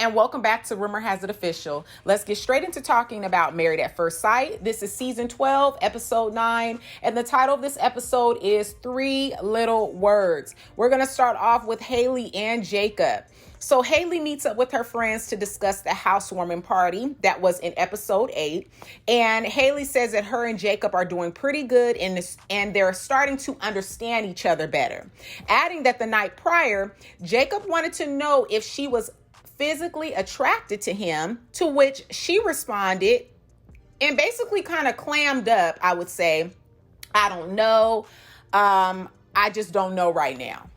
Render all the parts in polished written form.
and welcome back to Rumor Has It Official. Let's get straight into talking about Married at First Sight. This is season 12, episode 9, and the title of this episode is 3 Little Words. We're going to start off with Haley and Jacob. So Haley meets up with her friends to discuss the housewarming party that was in episode 8. And Haley says that her and Jacob are doing pretty good in this, and they're starting to understand each other better. Adding that the night prior, Jacob wanted to know if she was physically attracted to him, to which she responded and basically kind of clammed up, I would say, I don't know. I just don't know right now.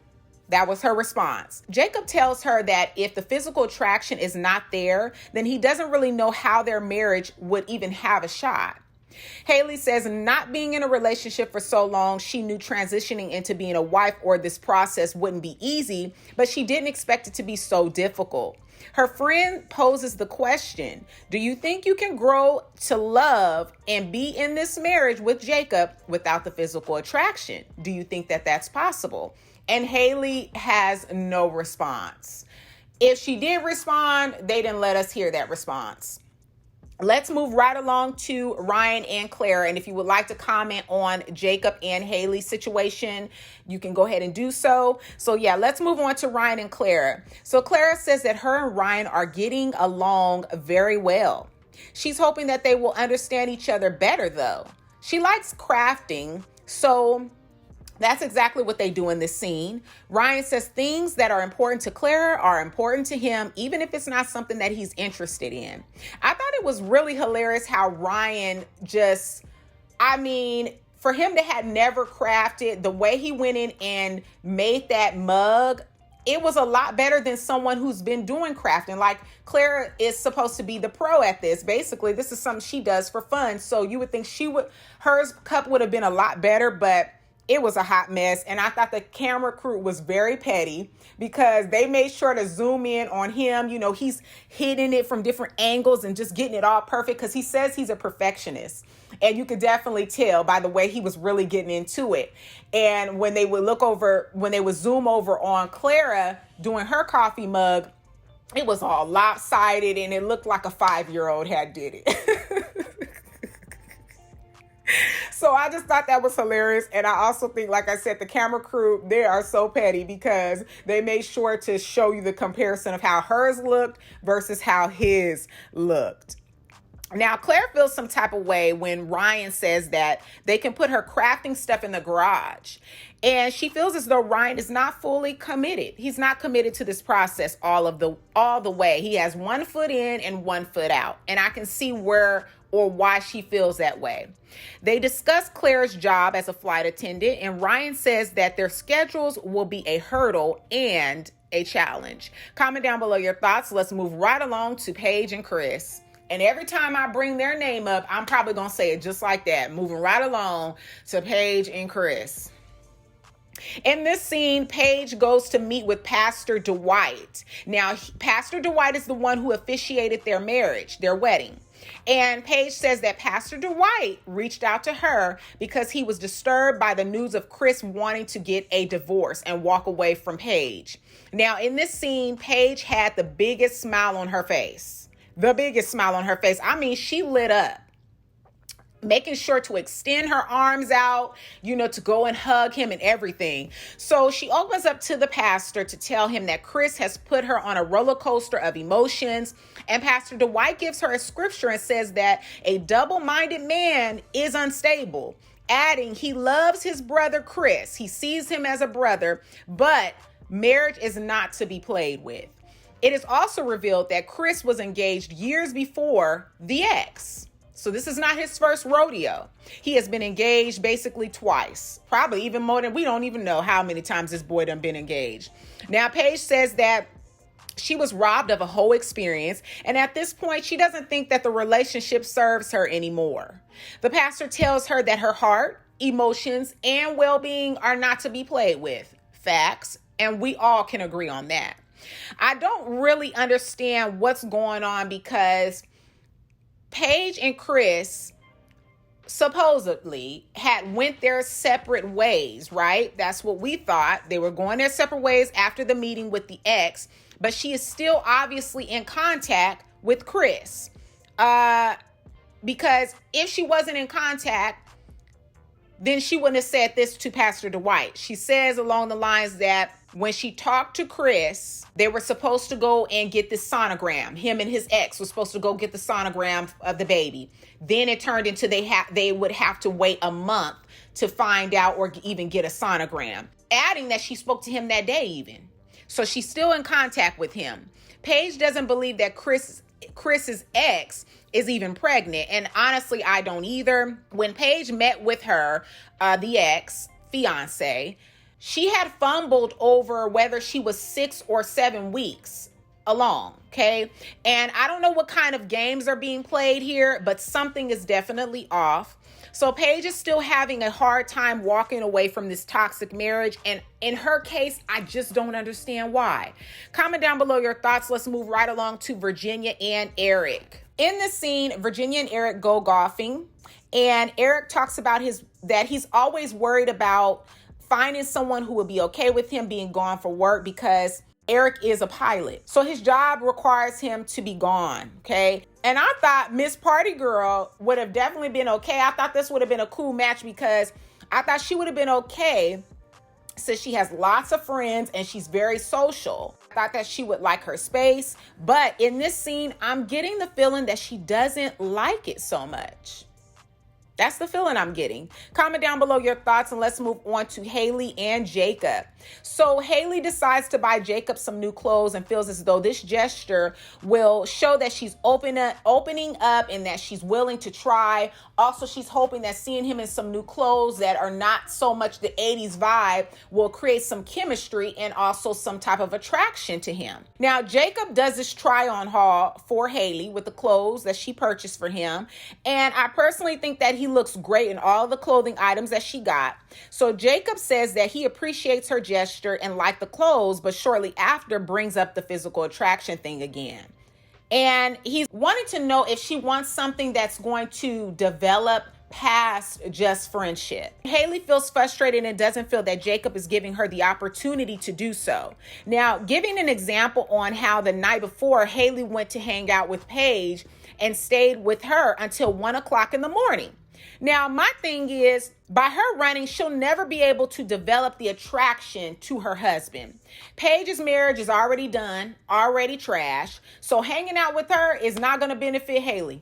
That was her response. Jacob tells her that if the physical attraction is not there, then he doesn't really know how their marriage would even have a shot. Haley says not being in a relationship for so long, she knew transitioning into being a wife or this process wouldn't be easy, but she didn't expect it to be so difficult. Her friend poses the question, do you think you can grow to love and be in this marriage with Jacob without the physical attraction? Do you think that that's possible? And Haley has no response. If she did respond, they didn't let us hear that response. Let's move right along to Ryan and Clara. And if you would like to comment on Jacob and Haley's situation, you can go ahead and do so. So yeah, let's move on to Ryan and Clara. So Clara says that her and Ryan are getting along very well. She's hoping that they will understand each other better though. She likes crafting, so that's exactly what they do in this scene. Ryan says things that are important to Clara are important to him, even if it's not something that he's interested in. I thought it was really hilarious how Ryan for him to have never crafted, the way he went in and made that mug, it was a lot better than someone who's been doing crafting. Like Clara is supposed to be the pro at this. Basically, this is something she does for fun. So you would think her cup would have been a lot better, but it was a hot mess. And I thought the camera crew was very petty because they made sure to zoom in on him. You know, he's hitting it from different angles and just getting it all perfect because he says he's a perfectionist. And you could definitely tell by the way he was really getting into it. And when they would zoom over on Clara doing her coffee mug, it was all lopsided and it looked like a 5-year-old had did it. So I just thought that was hilarious. And I also think, like I said, the camera crew, they are so petty because they made sure to show you the comparison of how hers looked versus how his looked. Now, Claire feels some type of way when Ryan says that they can put her crafting stuff in the garage. And she feels as though Ryan is not fully committed. He's not committed to this process all the way. He has one foot in and one foot out. And I can see why she feels that way. They discuss Claire's job as a flight attendant, and Ryan says that their schedules will be a hurdle and a challenge. Comment down below your thoughts. Let's move right along to Paige and Chris. And every time I bring their name up, I'm probably going to say it just like that. Moving right along to Paige and Chris. In this scene, Paige goes to meet with Pastor Dwight. Now, Pastor Dwight is the one who officiated their marriage, their wedding. And Paige says that Pastor Dwight reached out to her because he was disturbed by the news of Chris wanting to get a divorce and walk away from Paige. Now, in this scene, Paige had the biggest smile on her face. The biggest smile on her face. I mean, she lit up, making sure to extend her arms out, to go and hug him and everything. So she opens up to the pastor to tell him that Chris has put her on a roller coaster of emotions. And Pastor Dwight gives her a scripture and says that a double-minded man is unstable, adding he loves his brother Chris. He sees him as a brother, but marriage is not to be played with. It is also revealed that Chris was engaged years before the ex. So this is not his first rodeo. He has been engaged basically twice, probably even more than, we don't even know how many times this boy done been engaged. Now, Paige says that she was robbed of a whole experience. And at this point, she doesn't think that the relationship serves her anymore. The pastor tells her that her heart, emotions, and well-being are not to be played with. Facts. And we all can agree on that. I don't really understand what's going on because Paige and Chris supposedly had went their separate ways, right? That's what we thought. They were going their separate ways after the meeting with the ex. but she is still obviously in contact with Chris. Because if she wasn't in contact, then she wouldn't have said this to Pastor Dwight. She says along the lines that when she talked to Chris, they were supposed to go and get the sonogram. Him and his ex were supposed to go get the sonogram of the baby. Then it turned into they would have to wait a month to find out or even get a sonogram. Adding that she spoke to him that day even. So she's still in contact with him. Paige doesn't believe that Chris's ex is even pregnant. And honestly, I don't either. When Paige met with her, the ex, fiance, she had fumbled over whether she was 6 or 7 weeks along, okay? And I don't know what kind of games are being played here, but something is definitely off. So Paige is still having a hard time walking away from this toxic marriage. And in her case, I just don't understand why. Comment down below your thoughts. Let's move right along to Virginia and Eric. In this scene, Virginia and Eric go golfing. And Eric talks about that he's always worried about finding someone who will be okay with him being gone for work because Eric is a pilot. So his job requires him to be gone, okay? And I thought Miss Party Girl would have definitely been okay. I thought this would have been a cool match because I thought she would have been okay since she has lots of friends and she's very social. I thought that she would like her space. But in this scene, I'm getting the feeling that she doesn't like it so much. That's the feeling I'm getting. Comment down below your thoughts and let's move on to Haley and Jacob. So Haley decides to buy Jacob some new clothes and feels as though this gesture will show that she's opening up and that she's willing to try. Also, she's hoping that seeing him in some new clothes that are not so much the 80s vibe will create some chemistry and also some type of attraction to him. Now, Jacob does this try-on haul for Haley with the clothes that she purchased for him. And I personally think that he looks great in all the clothing items that she got. So Jacob says that he appreciates her gesture and liked the clothes, but shortly after brings up the physical attraction thing again. And he's wanting to know if she wants something that's going to develop past just friendship. Haley feels frustrated and doesn't feel that Jacob is giving her the opportunity to do so. Now, giving an example on how the night before Haley went to hang out with Paige and stayed with her until 1 o'clock in the morning. Now, my thing is, by her running, she'll never be able to develop the attraction to her husband. Paige's marriage is already done, already trash. So hanging out with her is not going to benefit Haley.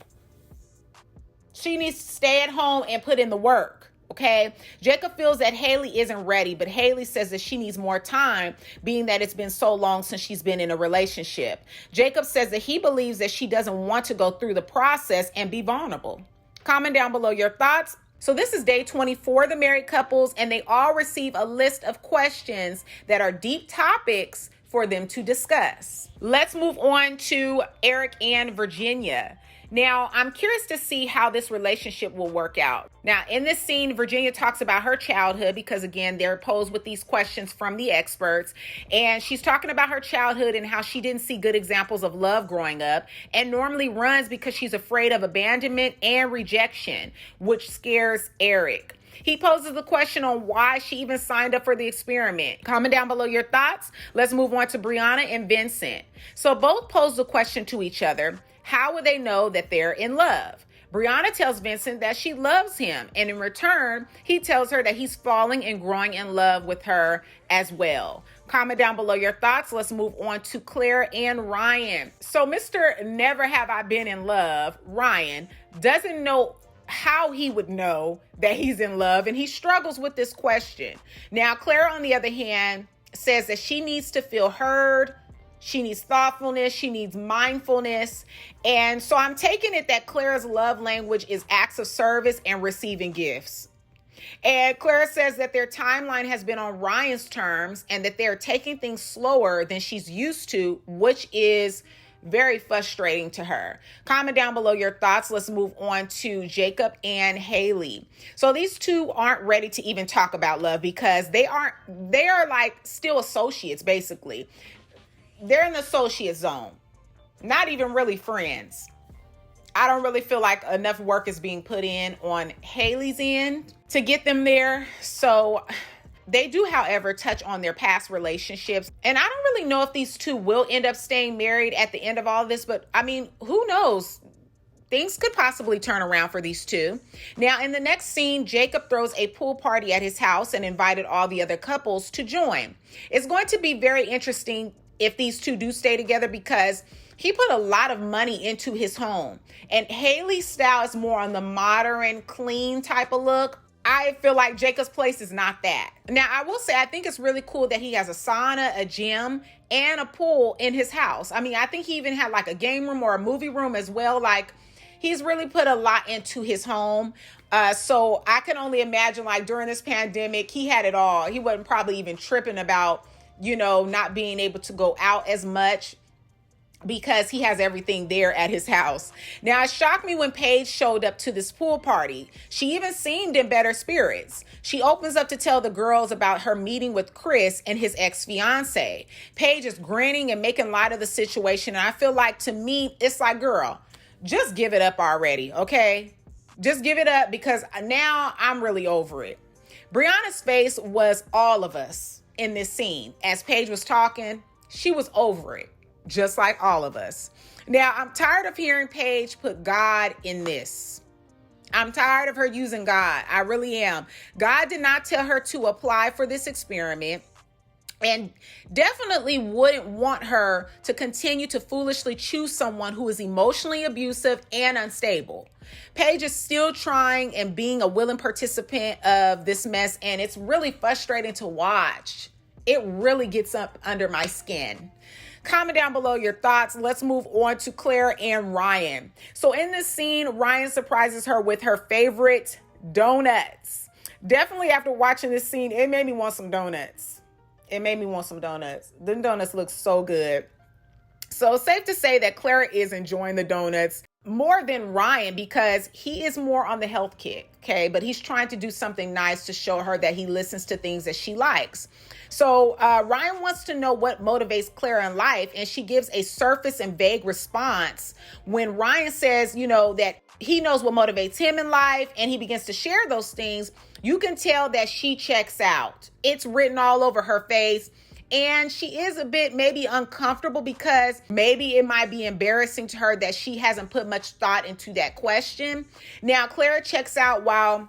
She needs to stay at home and put in the work. Okay, Jacob feels that Haley isn't ready, but Haley says that she needs more time, being that it's been so long since she's been in a relationship. Jacob says that he believes that she doesn't want to go through the process and be vulnerable. Comment down below your thoughts. So this is day 24 of the married couples, and they all receive a list of questions that are deep topics for them to discuss. Let's move on to Eric and Virginia. Now, I'm curious to see how this relationship will work out. Now, in this scene, Virginia talks about her childhood because, again, they're posed with these questions from the experts. And she's talking about her childhood and how she didn't see good examples of love growing up and normally runs because she's afraid of abandonment and rejection, which scares Eric. He poses the question on why she even signed up for the experiment. Comment down below your thoughts. Let's move on to Brianna and Vincent. So both pose the question to each other. How would they know that they're in love? Brianna tells Vincent that she loves him, and in return, he tells her that he's falling and growing in love with her as well. Comment down below your thoughts. Let's move on to Claire and Ryan. So Mr. Never Have I Been in Love, Ryan, doesn't know how he would know that he's in love, and he struggles with this question. Now, Claire, on the other hand, says that she needs to feel heard. She needs thoughtfulness. She needs mindfulness. And so I'm taking it that Claire's love language is acts of service and receiving gifts. And Claire says that their timeline has been on Ryan's terms and that they're taking things slower than she's used to, which is very frustrating to her. Comment down below your thoughts. Let's move on to Jacob and Haley. So these two aren't ready to even talk about love because they are like still associates, basically. They're in the associate zone, not even really friends. I don't really feel like enough work is being put in on Haley's end to get them there. So They do, however, touch on their past relationships. And I don't really know if these two will end up staying married at the end of all this, but I mean, who knows? Things could possibly turn around for these two. Now, in the next scene, Jacob throws a pool party at his house and invited all the other couples to join. It's going to be very interesting if these two do stay together because he put a lot of money into his home. And Haley's style is more on the modern, clean type of look. I feel like Jacob's place is not that. Now, I will say, I think it's really cool that he has a sauna, a gym, and a pool in his house. I mean, I think he even had like a game room or a movie room as well. Like, he's really put a lot into his home. So I can only imagine, like, during this pandemic, he had it all. He wasn't probably even tripping about, not being able to go out as much, because he has everything there at his house. Now, it shocked me when Paige showed up to this pool party. She even seemed in better spirits. She opens up to tell the girls about her meeting with Chris and his ex-fiance. Paige is grinning and making light of the situation. And I feel like, to me, it's like, girl, just give it up already, okay? Just give it up, because now I'm really over it. Brianna's face was all of us in this scene. As Paige was talking, she was over it. Just like all of us. Now, I'm tired of hearing Paige put God in this. I'm tired of her using God. I really am. God did not tell her to apply for this experiment, and definitely wouldn't want her to continue to foolishly choose someone who is emotionally abusive and unstable. Paige is still trying and being a willing participant of this mess, and it's really frustrating to watch. It really gets up under my skin. Comment down below your thoughts. Let's move on to Claire and Ryan. So in this scene, Ryan surprises her with her favorite donuts. Definitely after watching this scene, it made me want some donuts. Them donuts look so good. So safe to say that Claire is enjoying the donuts more than Ryan, because he is more on the health kick, okay? But he's trying to do something nice to show her that he listens to things that she likes. So Ryan wants to know what motivates Claire in life, and she gives a surface and vague response. When Ryan says, that he knows what motivates him in life, and he begins to share those things, you can tell that she checks out. It's written all over her face. And she is a bit maybe uncomfortable, because maybe it might be embarrassing to her that she hasn't put much thought into that question. Now, Clara checks out while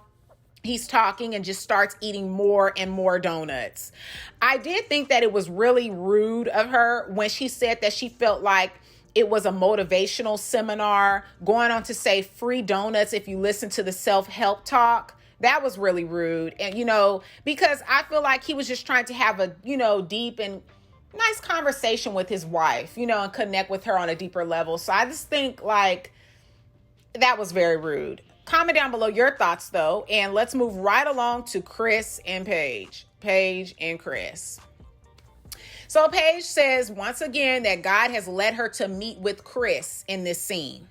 he's talking and just starts eating more and more donuts. I did think that it was really rude of her when she said that she felt like it was a motivational seminar, going on to say free donuts if you listen to the self-help talk. That was really rude. And, because I feel like he was just trying to have a, deep and nice conversation with his wife, and connect with her on a deeper level. So I just think like that was very rude. Comment down below your thoughts though. And let's move right along to Chris and Paige. Paige and Chris. So Paige says once again that God has led her to meet with Chris in this scene.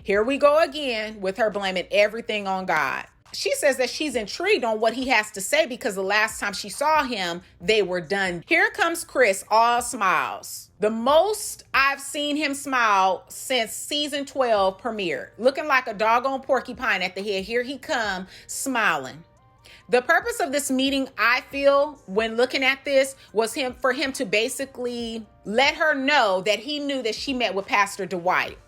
Here we go again with her blaming everything on God. She says that she's intrigued on what he has to say, because the last time she saw him, they were done. Here comes Chris, all smiles. The most I've seen him smile since season 12 premiered. Looking like a doggone porcupine at the head. Here he come, smiling. The purpose of this meeting, I feel, when looking at this, was for him to basically let her know that he knew that she met with Pastor Dwight.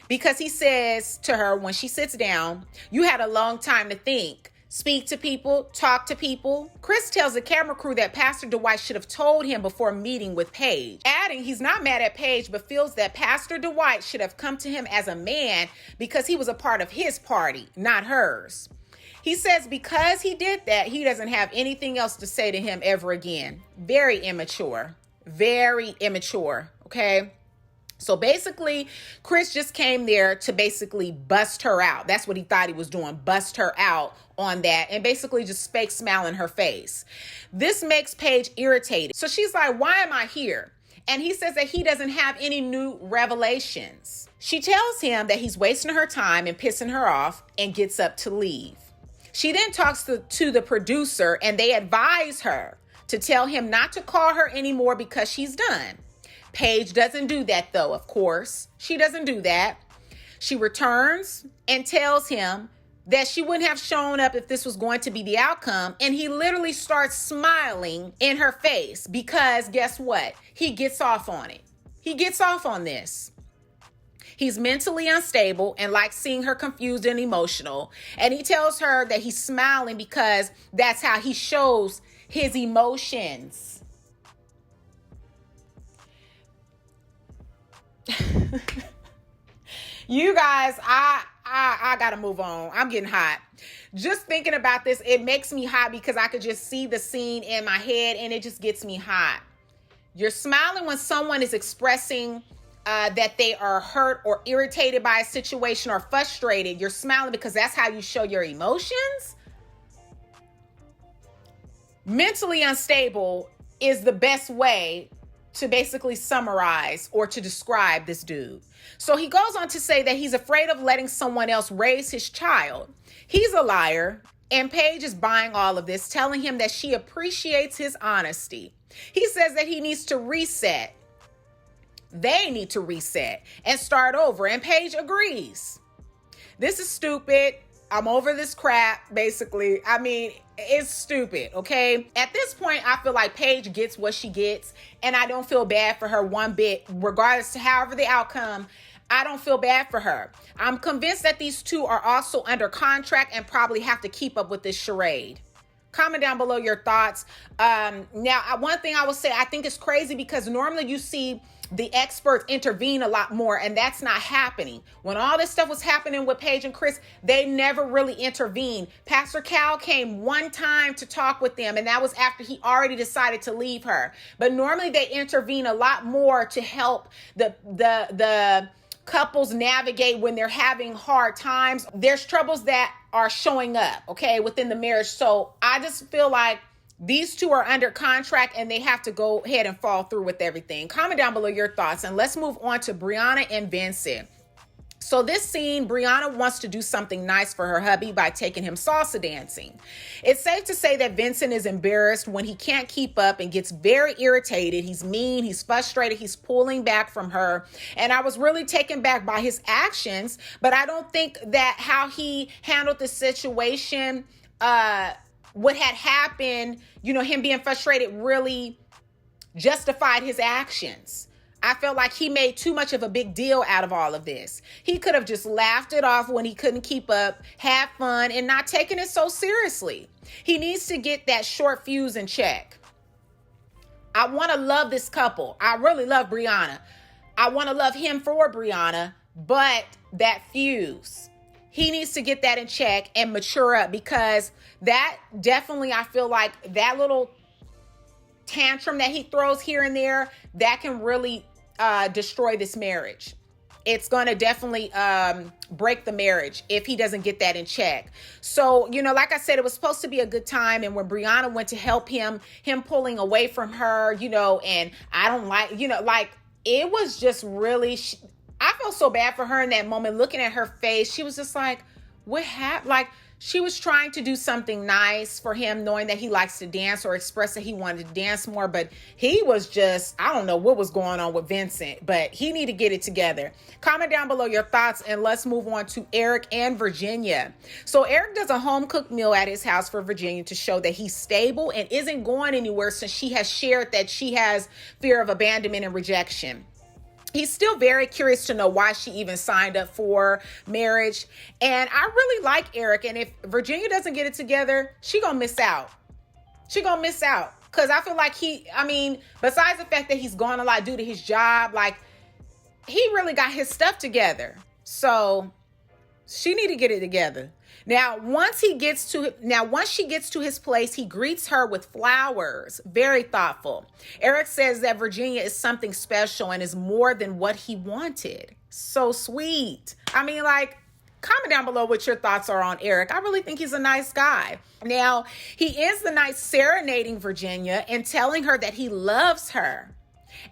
Because he says to her when she sits down, you had a long time to think, speak to people, talk to people. Chris tells the camera crew that Pastor Dwight should have told him before meeting with Paige. Adding he's not mad at Paige, but feels that Pastor Dwight should have come to him as a man because he was a part of his party, not hers. He says because he did that, he doesn't have anything else to say to him ever again. Very immature, okay? So basically, Chris just came there to basically bust her out. That's what he thought he was doing, bust her out on that, and basically just fake smile in her face. This makes Paige irritated. So she's like, why am I here? And he says that he doesn't have any new revelations. She tells him that he's wasting her time and pissing her off, and gets up to leave. She then talks to the producer, and they advise her to tell him not to call her anymore because she's done. Paige doesn't do that though, of course. She doesn't do that. She returns and tells him that she wouldn't have shown up if this was going to be the outcome. And he literally starts smiling in her face because guess what? He gets off on it. He gets off on this. He's mentally unstable and likes seeing her confused and emotional. And he tells her that he's smiling because that's how he shows his emotions. You guys, I gotta move on. I'm getting hot. Just thinking about this, it makes me hot because I could just see the scene in my head and it just gets me hot. You're smiling when someone is expressing that they are hurt or irritated by a situation or frustrated. You're smiling because that's how you show your emotions. Mentally unstable is the best way to basically summarize or to describe this dude. So he goes on to say that he's afraid of letting someone else raise his child. He's a liar, and Paige is buying all of this, telling him that she appreciates his honesty. He says that he needs to reset. They need to reset and start over, and Paige agrees. This is stupid. I'm over this crap, basically. I mean, it's stupid, okay? At this point, I feel like Paige gets what she gets, and I don't feel bad for her one bit, regardless to however the outcome. I don't feel bad for her. I'm convinced that these two are also under contract and probably have to keep up with this charade. Comment down below your thoughts. Now, one thing I will say, I think it's crazy because normally you see the experts intervene a lot more, and that's not happening. When all this stuff was happening with Paige and Chris, they never really intervened. Pastor Cal came one time to talk with them, and that was after he already decided to leave her. But normally they intervene a lot more to help the couples navigate when they're having hard times. There's troubles that are showing up, okay, within the marriage. So I just feel like these two are under contract and they have to go ahead and fall through with everything. Comment down below your thoughts, and let's move on to Brianna and Vincent. So this scene, Brianna wants to do something nice for her hubby by taking him salsa dancing. It's safe to say that Vincent is embarrassed when he can't keep up and gets very irritated. He's mean, he's frustrated, he's pulling back from her. And I was really taken back by his actions, but I don't think that how he handled the situation, what had happened, him being frustrated really justified his actions. I felt like he made too much of a big deal out of all of this. He could have just laughed it off when he couldn't keep up, had fun, and not taken it so seriously. He needs to get that short fuse in check. I want to love this couple. I really love Brianna. I want to love him for Brianna, but that fuse, he needs to get that in check and mature up, because that definitely, I feel like that little tantrum that he throws here and there, that can really destroy this marriage. It's going to definitely break the marriage if he doesn't get that in check. So, like I said, it was supposed to be a good time. And when Brianna went to help him pulling away from her, and I don't like, it was just really, I felt so bad for her in that moment. Looking at her face, she was just like, what happened? Like, she was trying to do something nice for him, knowing that he likes to dance, or express that he wanted to dance more. But he was just, I don't know what was going on with Vincent, but he need to get it together. Comment down below your thoughts, and let's move on to Eric and Virginia. So Eric does a home cooked meal at his house for Virginia to show that he's stable and isn't going anywhere, since she has shared that she has fear of abandonment and rejection. He's still very curious to know why she even signed up for marriage. And I really like Eric. And if Virginia doesn't get it together, she gonna miss out. She gonna miss out. Because I feel like besides the fact that he's gone a lot due to his job, like, he really got his stuff together. So she need to get it together. Now, once she gets to his place, he greets her with flowers. Very thoughtful. Eric says that Virginia is something special and is more than what he wanted. So sweet. Comment down below what your thoughts are on Eric. I really think he's a nice guy. Now, he ends the night serenading Virginia and telling her that he loves her.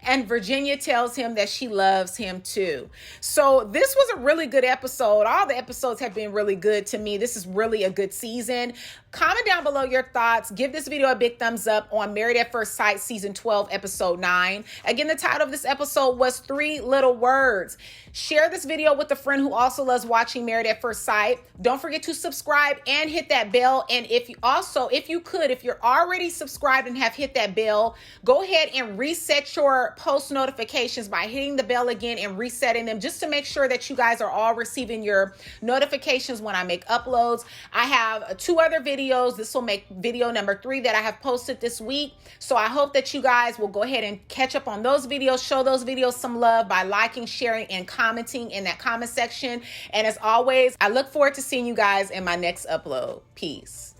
And Virginia tells him that she loves him too. So this was a really good episode. All the episodes have been really good to me. This is really a good season. Comment down below your thoughts. Give this video a big thumbs up on Married at First Sight Season 12, Episode 9. Again, the title of this episode was 3 Little Words. Share this video with a friend who also loves watching Married at First Sight. Don't forget to subscribe and hit that bell. And if you're already subscribed and have hit that bell, go ahead and reset your post notifications by hitting the bell again and resetting them, just to make sure that you guys are all receiving your notifications when I make uploads. I have 2 other videos. This will make video number 3 that I have posted this week. So I hope that you guys will go ahead and catch up on those videos, show those videos some love by liking, sharing, and commenting in that comment section. And as always, I look forward to seeing you guys in my next upload. Peace.